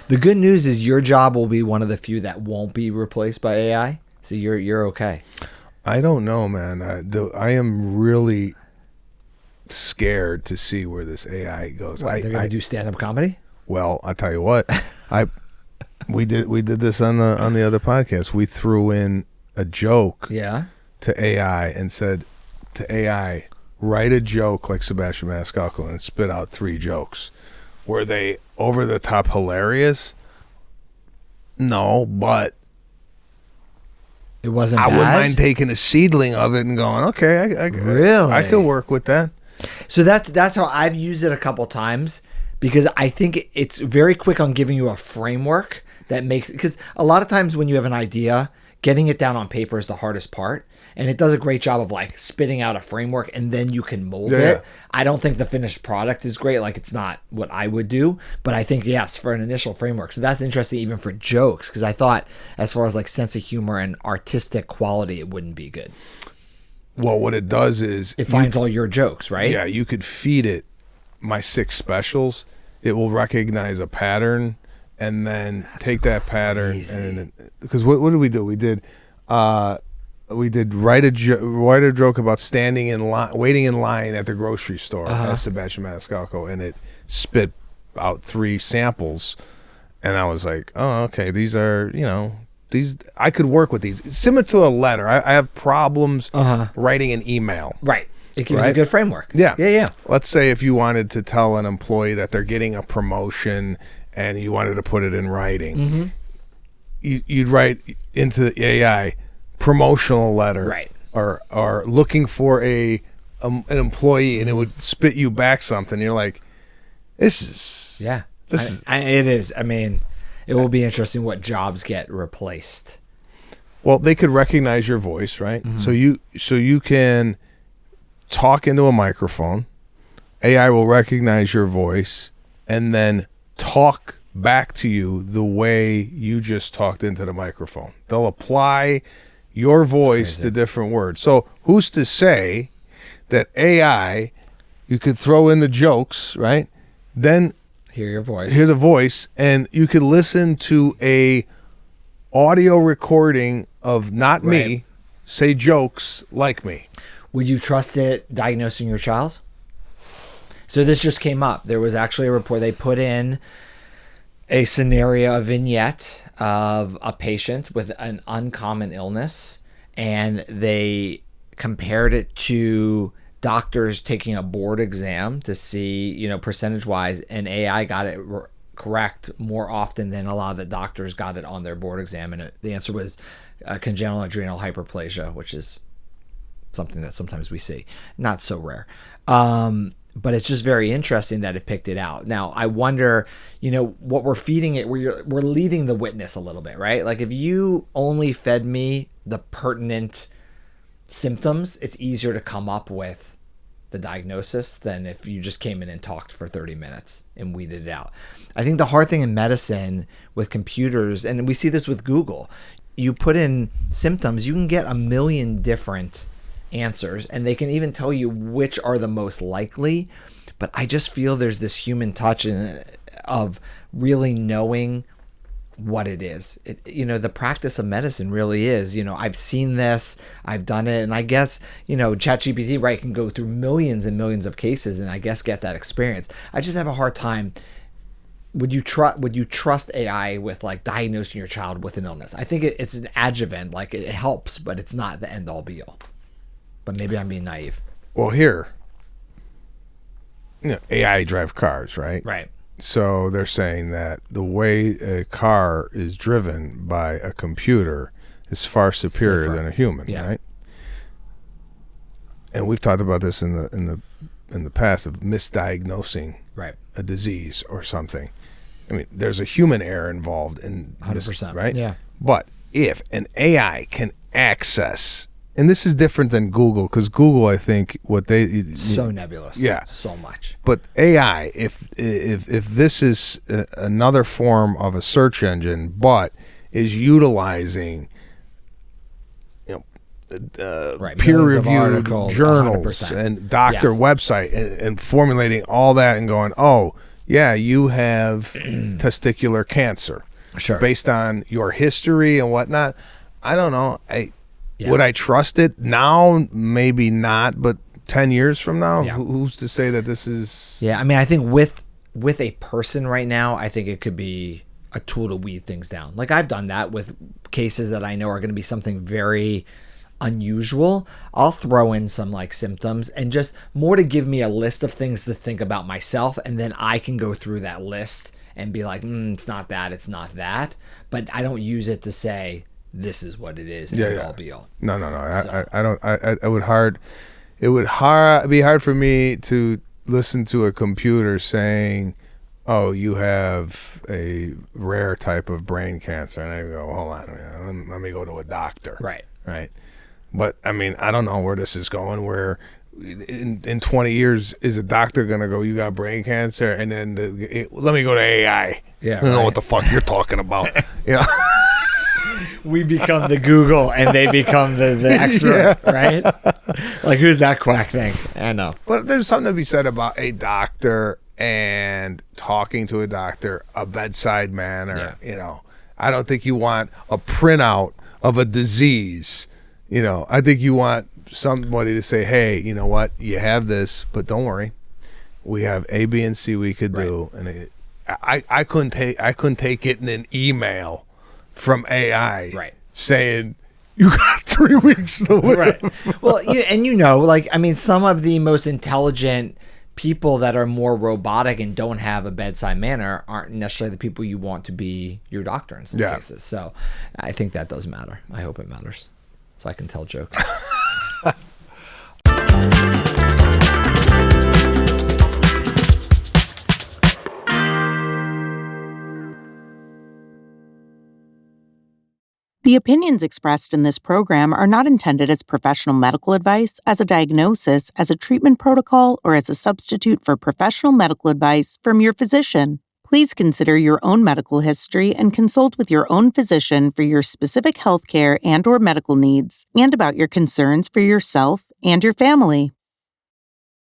The good news is your job will be one of the few that won't be replaced by AI. So you're okay. I don't know, man. I am really scared to see where this AI goes. They're going to do stand-up comedy? Well, I'll tell you what. We did this on the other podcast. We threw in a joke to AI and said to AI, write a joke like Sebastian Maniscalco and spit out 3 jokes. Were they over the top hilarious? No, but it wasn't I bad? wouldn't mind taking a seedling of it and going, okay, really? I could work with that. So that's how I've used it a couple times, because I think it's very quick on giving you a framework that makes, because a lot of times when you have an idea, getting it down on paper is the hardest part. And it does a great job of like spitting out a framework and then you can mold it. I don't think the finished product is great. Like it's not what I would do, but I think, yes, for an initial framework. So that's interesting even for jokes, because I thought as far as like sense of humor and artistic quality, it wouldn't be good. Well, what it does is it finds all your jokes, right? Yeah, you could feed it my 6 specials. It will recognize a pattern and then take that pattern. And because what did we do? We did write a joke about standing in line, waiting in line at the grocery store as Sebastian Maniscalco, and it spit out 3 samples, and I was like, oh, okay, these are, these, I could work with these. It's similar to a letter. I have problems writing an email. Right. It gives you a good framework. Yeah. Let's say if you wanted to tell an employee that they're getting a promotion and you wanted to put it in writing, you'd write into the AI promotional letter, right? Or looking for an employee, and it would spit you back something. You're like, this is it is. I mean, it will be interesting what jobs get replaced. Well, they could recognize your voice, right? So you can talk into a microphone. AI will recognize your voice and then talk back to you the way you just talked into the microphone. They'll apply your voice to different words. So who's to say that AI, you could throw in the jokes, right? Then hear the voice, and you could listen to a audio recording of not me say jokes like me. Would you trust it diagnosing your child? So this just came up. There was actually a report. They put in a scenario, a vignette of a patient with an uncommon illness, and they compared it to doctors taking a board exam to see, percentage wise, and AI got it correct more often than a lot of the doctors got it on their board exam. And the answer was congenital adrenal hyperplasia, which is something that sometimes we see, not so rare. But it's just very interesting that it picked it out. Now, I wonder, what we're feeding it, we're leading the witness a little bit, right? Like if you only fed me the pertinent symptoms, it's easier to come up with the diagnosis than if you just came in and talked for 30 minutes and weeded it out. I think the hard thing in medicine with computers, and we see this with Google, you put in symptoms, you can get a million different answers, and they can even tell you which are the most likely. But I just feel there's this human touch of really knowing what it is. The practice of medicine really is, I've seen this, I've done it, and I guess, ChatGPT, right, can go through millions and millions of cases and I guess get that experience. I just have a hard time. Would you trust AI with like diagnosing your child with an illness? I think it's an adjuvant, like it helps, but it's not the end all be all. But maybe I'm being naive. Well, here, AI drive cars, right? Right. So they're saying that the way a car is driven by a computer is far superior than a human, right? And we've talked about this in the past of misdiagnosing a disease or something. I mean, there's a human error involved in 100%, right? Yeah. But if an AI can access, and this is different than Google, because Google, I think, so nebulous, so much. But AI, if this is another form of a search engine, but is utilizing, peer-reviewed journals 100%. And doctor website and formulating all that and going, oh, yeah, you have testicular cancer. Sure. Based on your history and whatnot. I don't know. Yeah. Would I trust it now? Maybe not, but 10 years from now, Yeah. who's to say that this is... Yeah, I mean, I think with a person right now, I think it could be a tool to weed things down. Like I've done that with cases that I know are going to be something very unusual. I'll throw in some like symptoms and just more to give me a list of things to think about myself, and then I can go through that list and be like, it's not that, it's not that. But I don't use it to say this is what it is. And all be all. No. So. I don't. It would be hard for me to listen to a computer saying, "Oh, you have a rare type of brain cancer," and I go, "Hold on, let me go to a doctor." Right. But I mean, I don't know where this is going. Where in 20 years is a doctor gonna go, "You got brain cancer," and then let me go to AI. Yeah, I don't know what the fuck you're talking about. We become the Google and they become the expert, right? Like, who's that quack thing? I know. But there's something to be said about a doctor and talking to a doctor, a bedside manner. Yeah. I don't think you want a printout of a disease. I think you want somebody to say, hey, you know what? You have this, but don't worry. We have A, B, and C we could do. And I couldn't take it in an email from AI saying you got 3 weeks to live. Right. Well, some of the most intelligent people that are more robotic and don't have a bedside manner aren't necessarily the people you want to be your doctor in some cases. So I think that does matter. I hope it matters, so I can tell jokes. The opinions expressed in this program are not intended as professional medical advice, as a diagnosis, as a treatment protocol, or as a substitute for professional medical advice from your physician. Please consider your own medical history and consult with your own physician for your specific healthcare and/or medical needs and about your concerns for yourself and your family.